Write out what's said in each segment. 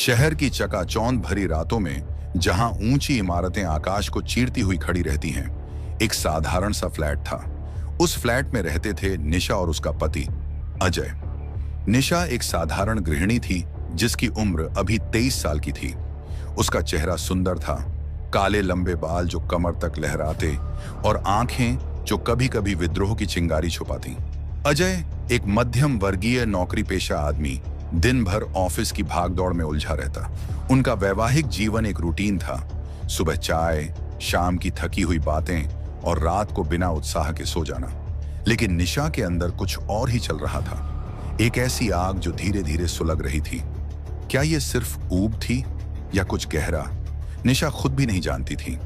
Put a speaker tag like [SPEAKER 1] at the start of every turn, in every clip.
[SPEAKER 1] शहर की चकाचौंध भरी रातों में जहां ऊंची इमारतें आकाश को चीरती हुई खड़ी रहती हैं, एक साधारण सा फ्लैट था। उस फ्लैट में रहते थे निशा और उसका पति अजय। निशा एक साधारण गृहिणी थी जिसकी उम्र अभी 23 साल की थी। उसका चेहरा सुंदर था, काले लंबे बाल जो कमर तक लहराते और आंखें जो कभी कभी विद्रोह की चिंगारी छुपाती। अजय एक मध्यम वर्गीय नौकरी पेशा आदमी, दिन भर ऑफिस की भागदौड़ में उलझा रहता। उनका वैवाहिक जीवन एक रूटीन था, सुबह चाय, शाम की थकी हुई बातें और रात को बिना उत्साह के सो जाना। लेकिन निशा के अंदर कुछ और ही चल रहा था, एक ऐसी आग जो धीरे धीरे सुलग रही थी। क्या यह सिर्फ ऊब थी या कुछ गहरा? निशा खुद भी नहीं जानती थी।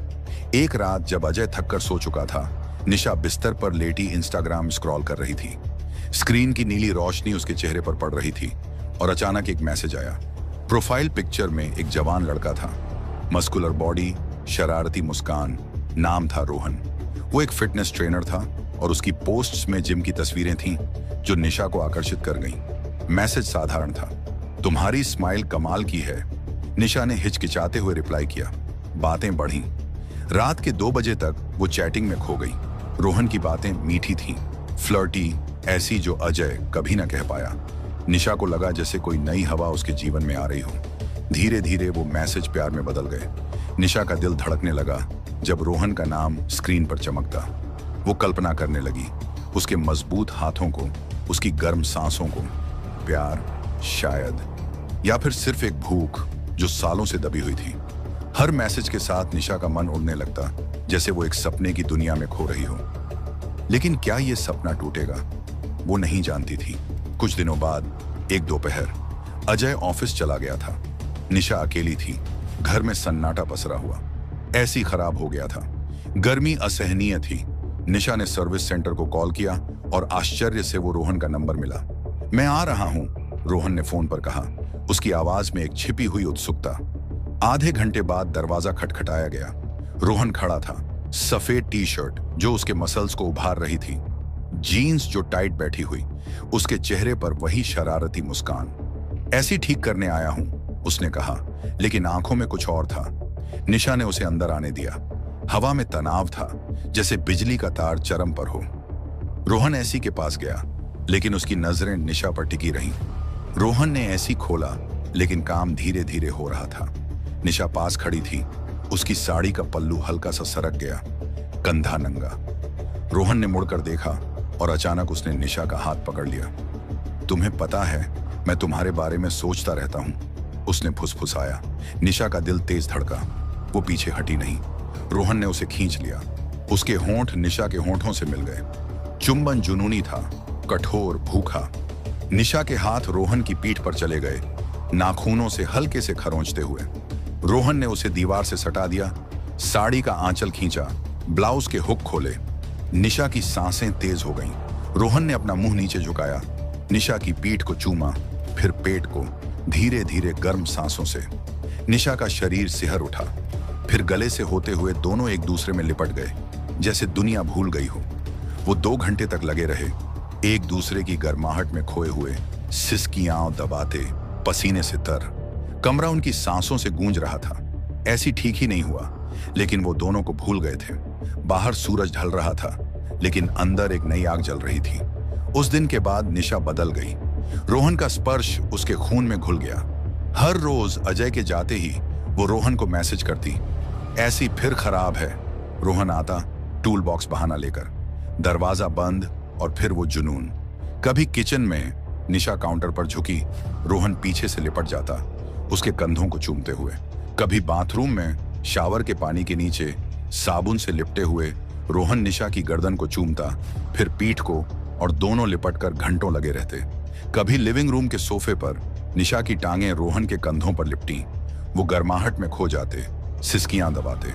[SPEAKER 1] एक रात जब अजय थककर सो चुका था, निशा बिस्तर पर लेटी इंस्टाग्राम स्क्रॉल कर रही थी। स्क्रीन की नीली रोशनी उसके चेहरे पर पड़ रही थी और अचानक एक मैसेज आया। प्रोफाइल पिक्चर में एक जवान लड़का था, मस्कुलर बॉडी, शरारती मुस्कान, नाम था रोहन। वो एक फिटनेस ट्रेनर था और उसकी पोस्ट्स में जिम की तस्वीरें थीं जो निशा को आकर्षित कर गईं। मैसेज साधारण था, तुम्हारी स्माइल कमाल की है। निशा ने हिचकिचाते हुए रिप्लाई किया। बातें बढ़ीं। रात के 2 बजे तक वो चैटिंग में खो गई। रोहन की बातें मीठी थीं, फ्लर्टी, ऐसी जो अजय कभी ना कह पाया। निशा को लगा जैसे कोई नई हवा उसके जीवन में आ रही हो। धीरे धीरे वो मैसेज प्यार में बदल गए। निशा का दिल धड़कने लगा जब रोहन का नाम स्क्रीन पर चमकता। वो कल्पना करने लगी, उसके मजबूत हाथों को, उसकी गर्म सांसों को। प्यार, शायद, या फिर सिर्फ एक भूख जो सालों से दबी हुई थी। हर मैसेज के साथ निशा का मन उड़ने लगता, जैसे वो एक सपने की दुनिया में खो रही हो। लेकिन क्या ये सपना टूटेगा? वो नहीं जानती थी। कुछ दिनों बाद एक दोपहर अजय ऑफिस चला गया था। निशा अकेली थी। घर में सन्नाटा पसरा हुआ, ऐसी खराब हो गया था। गर्मी असहनीय थी। निशा ने सर्विस सेंटर को कॉल किया और आश्चर्य से वो रोहन का नंबर मिला। मैं आ रहा हूं, रोहन ने फोन पर कहा, उसकी आवाज में एक छिपी हुई उत्सुकता। आधे घंटे बाद दरवाजा खटखटाया गया। रोहन खड़ा था, सफेद टी शर्ट जो उसके मसल्स को उभार रही थी, जीन्स जो टाइट बैठी हुई, उसके चेहरे पर वही शरारती मुस्कान। ऐसी ठीक करने आया हूं, उसने कहा, लेकिन आंखों में कुछ और था। निशा ने उसे अंदर आने दिया। हवा में तनाव था, जैसे बिजली का तार चरम पर हो। रोहन ऐसी के पास गया, लेकिन उसकी नजरें निशा पर टिकी रहीं। रोहन ने ऐसी खोला, लेकिन काम धीरे धीरे हो रहा था। निशा पास खड़ी थी, उसकी साड़ी का पल्लू हल्का सा सरक गया, कंधा नंगा। रोहन ने मुड़कर देखा और अचानक उसने निशा का हाथ पकड़ लिया। तुम्हें पता है, मैं तुम्हारे बारे में सोचता रहता हूं, उसने फुसफुसाया। निशा का दिल तेज धड़का। वो पीछे हटी नहीं। रोहन ने उसे खींच लिया। उसके होंठ निशा के होंठों से मिल गए। चुंबन जुनूनी था, कठोर, भूखा। निशा के हाथ रोहन की पीठ पर चले गए, नाखूनों से हल्के से खरोंचते हुए। रोहन ने उसे दीवार से सटा दिया, साड़ी का आंचल खींचा, ब्लाउज के हुक खोले। निशा की सांसें तेज हो गईं। रोहन ने अपना मुंह नीचे झुकाया, निशा की पीठ को चूमा, फिर पेट को, धीरे धीरे गर्म सांसों से। निशा का शरीर सिहर उठा, फिर गले से होते हुए दोनों एक दूसरे में लिपट गए, जैसे दुनिया भूल गई हो। वो 2 घंटे तक लगे रहे, एक दूसरे की गर्माहट में खोए हुए, सिसकियां दबाते, पसीने से तर। कमरा उनकी सांसों से गूंज रहा था। ऐसी ठीक ही नहीं हुआ, लेकिन वो दोनों को भूल गए थे। बाहर सूरज ढल रहा था, लेकिन अंदर एक नई आग जल रही थी। उस दिन के बाद निशा बदल गई। रोहन का स्पर्श उसके खून में घुल गया। हर रोज अजय के जाते ही वो रोहन को मैसेज करती, ऐसी फिर खराब है। रोहन आता, टूल बॉक्स बहाना लेकर, दरवाजा बंद, और फिर वो जुनून। कभी किचन में निशा काउंटर पर झुकी, रोहन पीछे से लिपट जाता, उसके कंधों को चूमते हुए। कभी बाथरूम में शावर के पानी के नीचे साबुन से लिपटे हुए रोहन निशा की गर्दन को चूमता, फिर पीठ को, और दोनों लिपटकर घंटों लगे रहते। कभी लिविंग रूम के सोफे पर निशा की टांगें रोहन के कंधों पर लिपटी, वो गर्माहट में खो जाते, सिसकियां दबाते।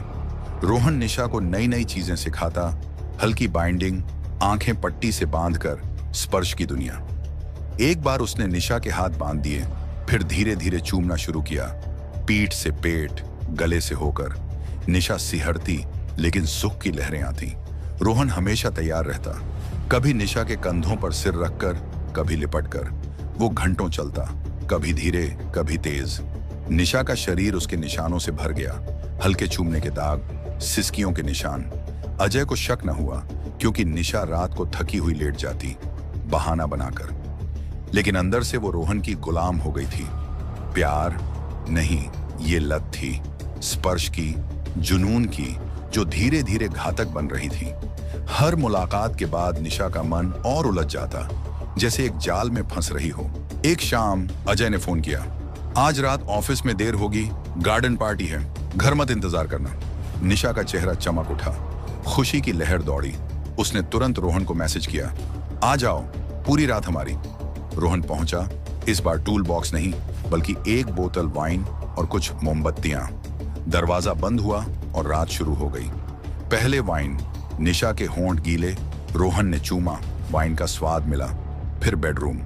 [SPEAKER 1] रोहन निशा को नई नई चीजें सिखाता, हल्की बाइंडिंग, आंखें पट्टी से बांधकर, स्पर्श की दुनिया। एक बार उसने निशा के हाथ बांध दिए, फिर धीरे धीरे चूमना शुरू किया, पीठ से पेट, गले से होकर। निशा सिहरती, लेकिन सुख की लहरें आती। रोहन हमेशा तैयार रहता, कभी निशा के कंधों पर सिर रखकर, कभी लिपटकर। वो घंटों चलता, कभी धीरे, कभी तेज। निशा का शरीर उसके निशानों से भर गया, हल्के चूमने के दाग, सिसकियों के निशान। अजय को शक न हुआ क्योंकि निशा रात को थकी हुई लेट जाती, बहाना बनाकर। लेकिन अंदर से वो रोहन की गुलाम हो गई थी। प्यार नहीं, ये लत थी, स्पर्श की, जुनून की, जो धीरे धीरे घातक बन रही थी। हर मुलाकात के बाद निशा का मन और उलझ जाता, जैसे एक जाल में फंस रही हो। एक शाम अजय ने फोन किया, आज रात ऑफिस में देर होगी, गार्डन पार्टी है, घर मत इंतजार करना। निशा का चेहरा चमक उठा, खुशी की लहर दौड़ी। उसने तुरंत रोहन को मैसेज किया, आ जाओ, पूरी रात हमारी। रोहन पहुंचा, इस बार टूल बॉक्स नहीं बल्कि एक बोतल वाइन और कुछ मोमबत्तियां। दरवाजा बंद हुआ और रात शुरू हो गई। पहले वाइन, निशा के होंठ गीले, रोहन ने चूमा, वाइन का स्वाद मिला। फिर बेडरूम,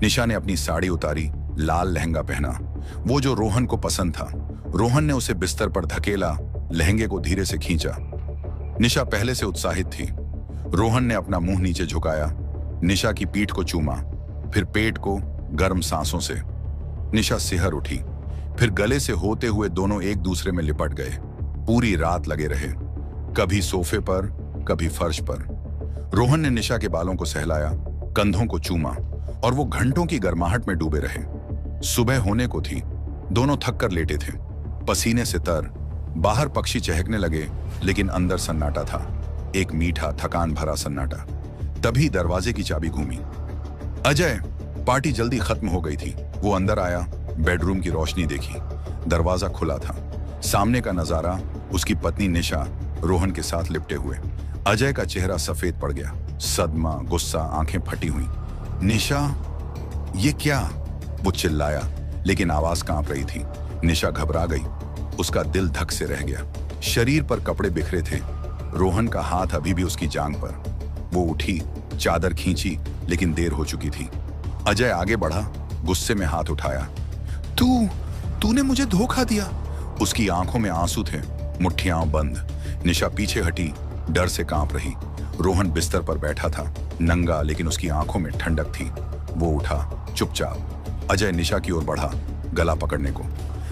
[SPEAKER 1] निशा ने अपनी साड़ी उतारी, लाल लहंगा पहना, वो जो रोहन को पसंद था। रोहन ने उसे बिस्तर पर धकेला, लहंगे को धीरे से खींचा। निशा पहले से उत्साहित थी। रोहन ने अपना मुंह नीचे झुकाया, निशा की पीठ को चूमा, फिर पेट को, गर्म सांसों से। निशा सिहर उठी, फिर गले से होते हुए दोनों एक दूसरे में लिपट गए। पूरी रात लगे रहे, कभी सोफे पर, कभी फर्श पर। रोहन ने निशा के बालों को सहलाया, कंधों को चूमा, और वो घंटों की गर्माहट में डूबे रहे। सुबह होने को थी, दोनों थक कर लेटे थे, पसीने से तर। बाहर पक्षी चहकने लगे, लेकिन अंदर सन्नाटा था, एक मीठा थकान भरा सन्नाटा। तभी दरवाजे की चाबी घूमी। अजय, पार्टी जल्दी खत्म हो गई थी। वो अंदर आया, बेडरूम की रोशनी देखी, दरवाजा खुला था। सामने का नजारा, उसकी पत्नी निशा रोहन के साथ लिपटे हुए। अजय का चेहरा सफेद पड़ गया, सदमा, गुस्सा, आंखें फटी हुई। निशा, ये क्या? वो चिल्लाया, लेकिन आवाज कांप रही थी। निशा घबरा गई, उसका दिल धक से रह गया। शरीर पर कपड़े बिखरे थे, रोहन का हाथ अभी भी उसकी जांघ पर। वो उठी, चादर खींची, लेकिन देर हो चुकी थी। अजय आगे बढ़ा, गुस्से में हाथ उठाया। तूने मुझे धोखा दिया। उसकी आंखों में आंसू थे, मुट्ठियां बंद। निशा पीछे हटी, डर से कांप रही। रोहन बिस्तर पर बैठा था, नंगा, लेकिन उसकी आंखों में ठंडक थी। वो उठा, चुपचाप। अजय निशा की ओर बढ़ा, गला पकड़ने को।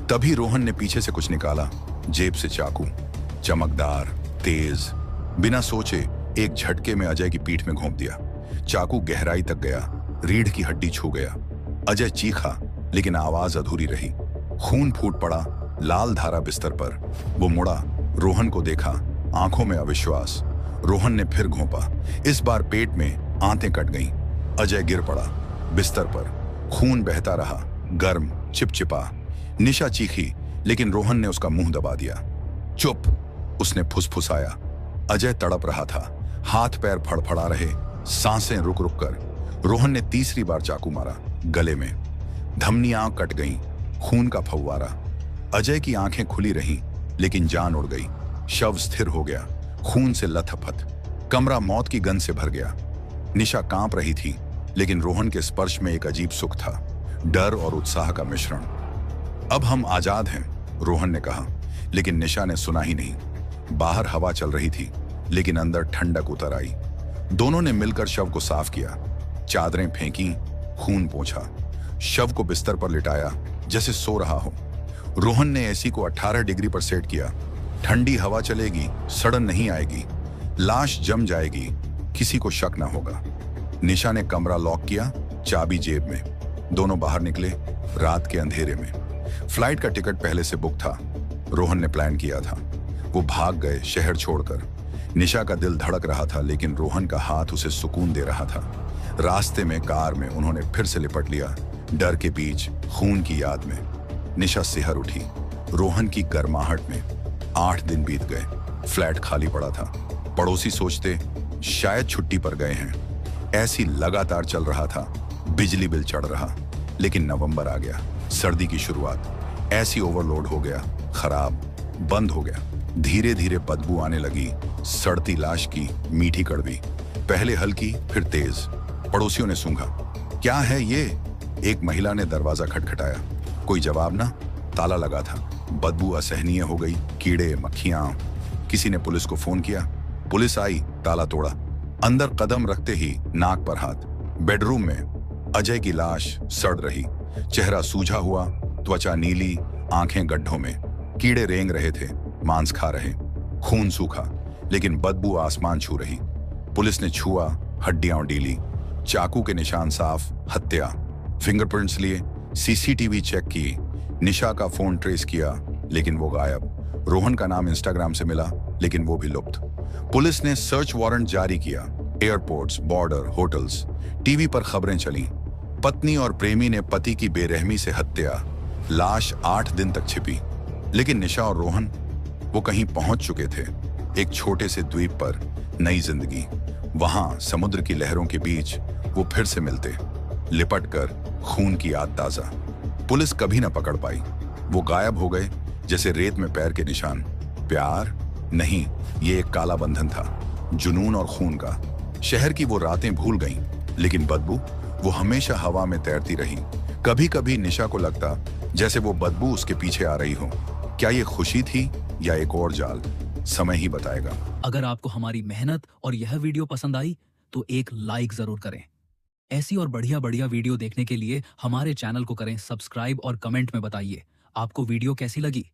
[SPEAKER 1] तभी रोहन ने पीछे से कुछ निकाला, जेब से चाकू, चमकदार, तेज। बिना सोचे एक झटके में अजय की पीठ में घोंप दिया। चाकू गहराई तक गया, रीढ़ की हड्डी छू गया। अजय चीखा, लेकिन आवाज अधूरी रही। खून फूट पड़ा, लाल धारा बिस्तर पर। वो मुड़ा, रोहन को देखा, आंखों में अविश्वास। रोहन ने फिर घोंपा, इस बार पेट में आंतें कट गईं। अजय गिर पड़ा, बिस्तर पर। खून बहता रहा, गर्म, चिपचिपा। निशा चीखी, लेकिन रोहन ने उसका मुंह दबा दिया। चुप, उसने फुसफुसाया। अजय तड़प रहा था, हाथ पैर फड़फड़ा रहे, सांसें रुक रुक कर। रोहन ने तीसरी बार चाकू मारा, गले में। धमनियां कट गईं, खून का फव्वारा। अजय की आंखें खुली रहीं, लेकिन जान उड़ गई। शव स्थिर हो गया, खून से लथपथ। कमरा मौत की गंध से भर गया। निशा कांप रही थी, लेकिन रोहन के स्पर्श में एक अजीब सुख था, डर और उत्साह का मिश्रण। अब हम आजाद हैं, रोहन ने कहा, लेकिन निशा ने सुना ही नहीं। बाहर हवा चल रही थी, लेकिन अंदर ठंडक उतर आई। दोनों ने मिलकर शव को साफ किया, चादरें फेंकी, खून पोंछा। शव को बिस्तर पर लिटाया, जैसे सो रहा हो। रोहन ने एसी को 18 डिग्री पर सेट किया। ठंडी हवा चलेगी, सड़न नहीं आएगी, लाश जम जाएगी, किसी को शक न होगा। निशा ने कमरा लॉक किया, चाबी जेब में। दोनों बाहर निकले, रात के अंधेरे में। फ्लाइट का टिकट पहले से बुक था, रोहन ने प्लान किया था। वो भाग गए शहर छोड़कर। निशा का दिल धड़क रहा था, लेकिन रोहन का हाथ उसे सुकून दे रहा था। रास्ते में कार में उन्होंने फिर से लिपट लिया, डर के बीच, खून की याद में। निशा सिहर उठी, रोहन की गर्माहट में। 8 दिन बीत गए, फ्लैट खाली पड़ा था। पड़ोसी सोचते शायद छुट्टी पर गए हैं। ऐसी लगातार चल रहा था, बिजली बिल चढ़ रहा। लेकिन नवंबर आ गया, सर्दी की शुरुआत। ऐसी ओवरलोड हो गया, खराब, बंद हो गया। धीरे धीरे बदबू आने लगी, सड़ती लाश की, मीठी कड़वी। पहले हल्की, फिर तेज। पड़ोसियों ने सूंघा, क्या है ये? एक महिला ने दरवाजा खटखटाया। कोई जवाब ना, ताला लगा था। बदबू असहनीय हो गई, कीड़े, मक्खियां। किसी ने पुलिस को फोन किया, पुलिस आई, ताला तोड़ा। अंदर कदम रखते ही नाक पर हाथ। बेडरूम में अजय की लाश सड़ रही, चेहरा सूझा हुआ, त्वचा नीली, आंखें गड्ढों में, कीड़े रेंग रहे थे, मांस खा रहे, खून सूखा, लेकिन बदबू आसमान छू रही। पुलिस ने छुआ, हड्डियां उडीली, चाकू के निशान साफ, हत्या। फिंगरप्रिंट्स लिए, सीसीटीवी चेक की, निशा का फोन ट्रेस किया, लेकिन वो गायब। रोहन का नाम इंस्टाग्राम से मिला, लेकिन वो भी लुप्त। पुलिस ने सर्च वारंट जारी किया। एयरपोर्ट्स, बॉर्डर, होटल्स, टीवी पर खबरें चली। पत्नी और प्रेमी ने पति की बेरहमी से हत्या, लाश 8 दिन तक छिपी। लेकिन निशा और रोहन, वो कहीं पहुंच चुके थे, एक छोटे से द्वीप पर, नई जिंदगी। वहां समुद्र की लहरों के बीच वो फिर से मिलते, लिपट कर, खून की याद ताजा। पुलिस कभी न पकड़ पाई, वो गायब हो गए जैसे रेत में पैर के निशान। प्यार नहीं, ये एक काला बंधन था, जुनून और खून का। शहर की वो रातें भूल गईं, लेकिन बदबू, वो हमेशा हवा में तैरती रही। कभी कभी निशा को लगता जैसे वो बदबू उसके पीछे आ रही हो। क्या ये खुशी थी या एक और जाल? समय ही बताएगा।
[SPEAKER 2] अगर आपको हमारी मेहनत और यह वीडियो पसंद आई तो एक लाइक जरूर करें। ऐसी और बढ़िया बढ़िया वीडियो देखने के लिए हमारे चैनल को करें सब्सक्राइब और कमेंट में बताइए आपको वीडियो कैसी लगी।